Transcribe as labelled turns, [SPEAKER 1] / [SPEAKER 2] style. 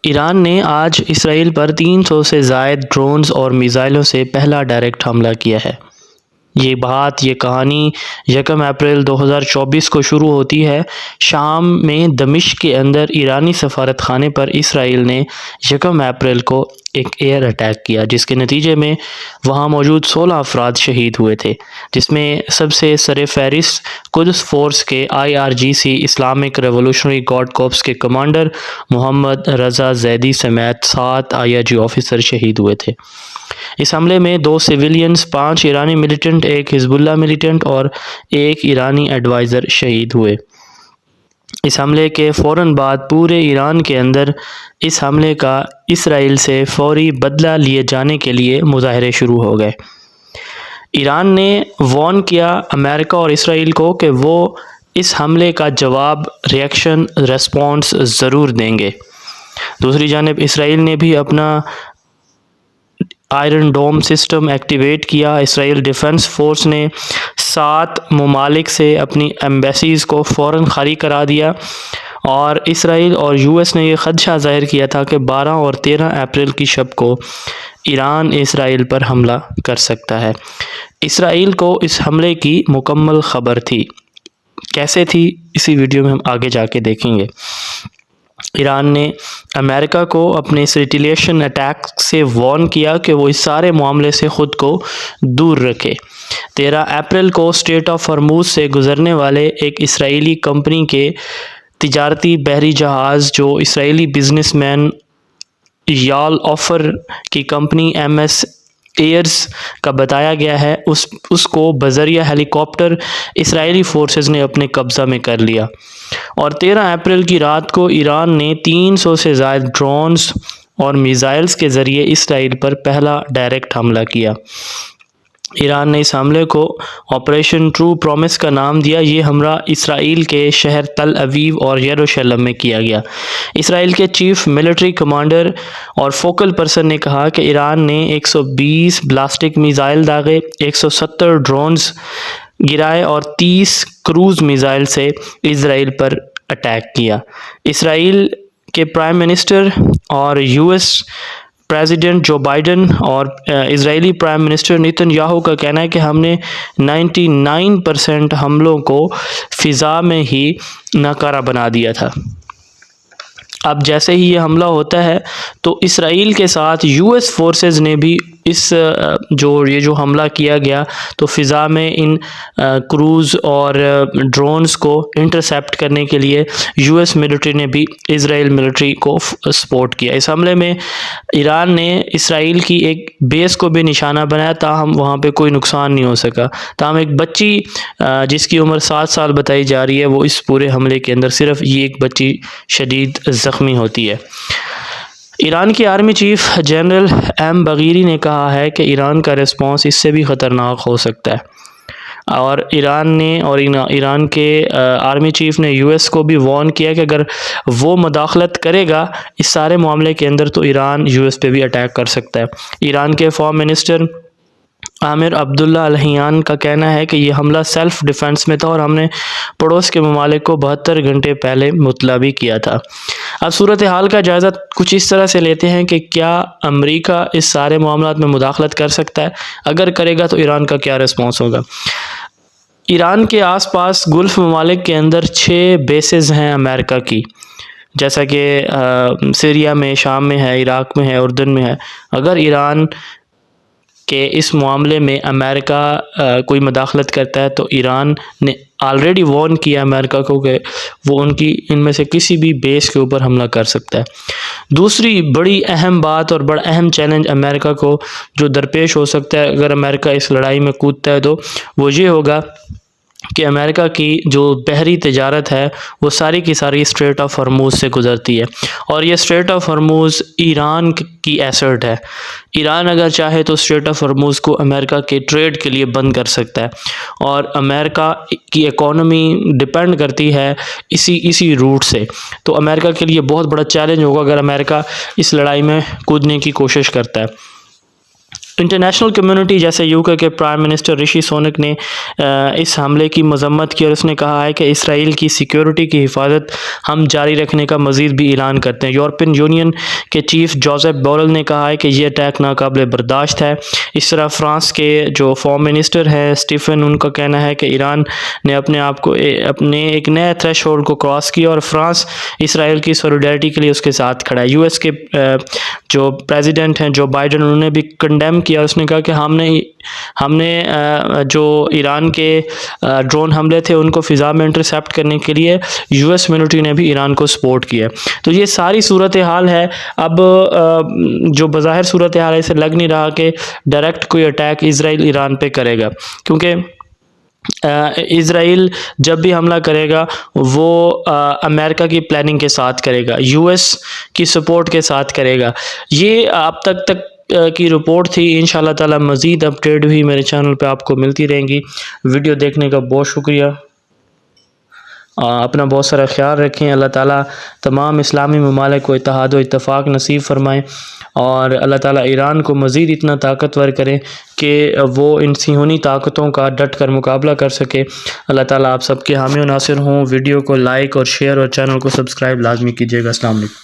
[SPEAKER 1] ایران نے آج اسرائیل پر 300 سے زائد ڈرونز اور میزائلوں سے پہلا ڈائریکٹ حملہ کیا ہے۔ یہ کہانی 1 اپریل 2024 کو شروع ہوتی ہے۔ شام میں دمشق کے اندر ایرانی سفارت خانے پر اسرائیل نے 1 اپریل کو ایک ایئر اٹیک کیا، جس کے نتیجے میں وہاں موجود 16 افراد شہید ہوئے تھے، جس میں سب سے سرفہرست قدس فورس کے IRGC Islamic revolutionary guard corps کے کمانڈر محمد رضا زیدی سمیت 7 IRG آفیسر شہید ہوئے تھے۔ اس حملے میں 2 سویلینز، 5 ایرانی ملیٹنٹ، 1 حزب اللہ ملیٹنٹ اور 1 ایرانی ایڈوائزر شہید ہوئے۔ اس حملے کے فوراً بعد پورے ایران کے اندر اس حملے کا اسرائیل سے فوری بدلہ لیے جانے کے لیے مظاہرے شروع ہو گئے۔ ایران نے وارن کیا امریکہ اور اسرائیل کو کہ وہ اس حملے کا جواب ریسپانس ضرور دیں گے۔ دوسری جانب اسرائیل نے بھی اپنا آئرن ڈوم سسٹم ایکٹیویٹ کیا۔ اسرائیل ڈیفنس فورس نے 7 ممالک سے اپنی ایمبیسیز کو فوراً خالی کرا دیا، اور اسرائیل اور US نے یہ خدشہ ظاہر کیا تھا کہ 12 اور 13 اپریل کی شب کو ایران اسرائیل پر حملہ کر سکتا ہے۔ اسرائیل کو اس حملے کی مکمل خبر تھی۔ کیسے تھی، اسی ویڈیو میں ہم آگے جا کے دیکھیں گے۔ ایران نے امریکہ کو اپنے اس ریٹیلیشن اٹیک سے وارن کیا کہ وہ اس سارے معاملے سے خود کو دور رکھے۔ 13 اپریل کو اسٹریٹ آف ہرموز سے گزرنے والے ایک اسرائیلی کمپنی کے تجارتی بحری جہاز، جو اسرائیلی بزنس مین یال آفر کی کمپنی MS ایئرز کا بتایا گیا ہے، اس کو بذریعہ ہیلی کاپٹر اسرائیلی فورسز نے اپنے قبضہ میں کر لیا، اور 13 اپریل کی رات کو ایران نے 300 سے زائد ڈرونز اور میزائلز کے ذریعے اسرائیل پر پہلا ڈائریکٹ حملہ کیا۔ ایران نے اس حملے کو آپریشن ٹرو پرومس کا نام دیا۔ یہ حملہ اسرائیل کے شہر تل اویو اور یروشلم میں کیا گیا۔ اسرائیل کے چیف ملٹری کمانڈر اور فوکل پرسن نے کہا کہ ایران نے 120 بلاسٹک میزائل داغے، 170 ڈرونز گرائے اور 30 کروز میزائل سے اسرائیل پر اٹیک کیا۔ اسرائیل کے پرائم منسٹر اور US پریزیڈنٹ جو بائیڈن اور اسرائیلی پرائم منسٹر نیتن یاہو کا کہنا ہے کہ ہم نے 99% حملوں کو فضا میں ہی ناکارہ بنا دیا تھا۔ اب جیسے ہی یہ حملہ ہوتا ہے تو اسرائیل کے ساتھ US فورسز نے بھی یہ جو حملہ کیا گیا تو فضا میں ان کروز اور ڈرونز کو انٹرسیپٹ کرنے کے لیے US ملٹری نے بھی اسرائیل ملٹری کو سپورٹ کیا۔ اس حملے میں ایران نے اسرائیل کی ایک بیس کو بھی نشانہ بنایا، تاہم وہاں پہ کوئی نقصان نہیں ہو سکا۔ تاہم ایک بچی جس کی عمر 7 سال بتائی جا رہی ہے، وہ اس پورے حملے کے اندر صرف یہ ایک بچی شدید زخمی ہوتی ہے۔ ایران کی آرمی چیف جنرل M بغیری نے کہا ہے کہ ایران کا ریسپانس اس سے بھی خطرناک ہو سکتا ہے، اور ایران کے آرمی چیف نے US کو بھی وارن کیا کہ اگر وہ مداخلت کرے گا اس سارے معاملے کے اندر تو ایران US پہ بھی اٹیک کر سکتا ہے۔ ایران کے فارم منسٹر عامر عبداللہ الہیان کا کہنا ہے کہ یہ حملہ سیلف ڈیفنس میں تھا اور ہم نے پڑوس کے ممالک کو 72 گھنٹے پہلے مطلع بھی کیا تھا۔ اب صورتحال کا جائزہ کچھ اس طرح سے لیتے ہیں کہ کیا امریکہ اس سارے معاملات میں مداخلت کر سکتا ہے؟ اگر کرے گا تو ایران کا کیا ریسپانس ہوگا؟ ایران کے آس پاس گلف ممالک کے اندر 6 بیسز ہیں امریکہ کی، جیسا کہ سیریا میں، شام میں ہے، عراق میں ہے، اردن میں ہے۔ اگر ایران کہ اس معاملے میں امریکہ کوئی مداخلت کرتا ہے تو ایران نے آلریڈی وارن کیا امریکہ کو کہ وہ ان میں سے کسی بھی بیس کے اوپر حملہ کر سکتا ہے۔ دوسری بڑی اہم بات اور بڑا اہم چیلنج امریکہ کو جو درپیش ہو سکتا ہے اگر امریکہ اس لڑائی میں کودتا ہے تو وہ یہ ہوگا کہ امریکہ کی جو بحری تجارت ہے وہ ساری کی ساری اسٹریٹ آف ہرموز سے گزرتی ہے، اور یہ اسٹریٹ آف ہرموز ایران کی ایسٹ ہے۔ ایران اگر چاہے تو اسٹریٹ آف ہرموز کو امریکہ کے ٹریڈ کے لیے بند کر سکتا ہے، اور امریکہ کی اکانومی ڈپینڈ کرتی ہے اسی روٹ سے، تو امریکہ کے لیے بہت بڑا چیلنج ہوگا اگر امریکہ اس لڑائی میں کودنے کی کوشش کرتا ہے۔ انٹرنیشنل کمیونٹی جیسے UK کے پرائم منسٹر رشی سونک نے اس حملے کی مذمت کی اور اس نے کہا ہے کہ اسرائیل کی سیکیورٹی کی حفاظت ہم جاری رکھنے کا مزید بھی اعلان کرتے ہیں۔ یورپین یونین کے چیف جوزف بورل نے کہا ہے کہ یہ اٹیک ناقابل برداشت ہے۔ اس طرح فرانس کے جو فارم منسٹر ہیں اسٹیفن، ان کا کہنا ہے کہ ایران نے اپنے آپ کو اپنے ایک نئے تھریش ہولڈ کو کراس کیا اور فرانس اسرائیل کی سولیڈیرٹی کے لیے اس کے ساتھ کھڑا ہے۔ US کے جو پریزیڈنٹ ہیں جو بائیڈن، انہوں نے بھی کنڈیم کیا، اس نے کہا کہ ہم نے جو ایران کے ڈرون حملے تھے ان کو فضا میں انٹرسیپٹ کرنے کے لیے US ملٹری نے بھی ایران کو سپورٹ کیا۔ تو یہ ساری صورتحال ہے۔ اب جو بظاہر صورتحال ہے اسے لگ نہیں رہا کہ ڈائریکٹ کوئی اٹیک اسرائیل ایران پہ کرے گا، کیونکہ اسرائیل جب بھی حملہ کرے گا وہ امریکہ کی پلاننگ کے ساتھ کرے گا، US کی سپورٹ کے ساتھ کرے گا۔ یہ اب تک کی رپورٹ تھی۔ انشاءاللہ تعالی مزید اپڈیٹ بھی میرے چینل پہ آپ کو ملتی رہیں گی۔ ویڈیو دیکھنے کا بہت شکریہ۔ اپنا بہت سارا خیال رکھیں۔ اللہ تعالیٰ تمام اسلامی ممالک کو اتحاد و اتفاق نصیب فرمائیں، اور اللہ تعالیٰ ایران کو مزید اتنا طاقتور کرے کہ وہ ان صہیونی طاقتوں کا ڈٹ کر مقابلہ کر سکے۔ اللہ تعالیٰ آپ سب کے حامی و ناصر ہوں۔ ویڈیو کو لائک اور شیئر اور چینل کو سبسکرائب لازمی کیجیے گا۔ السلام علیکم۔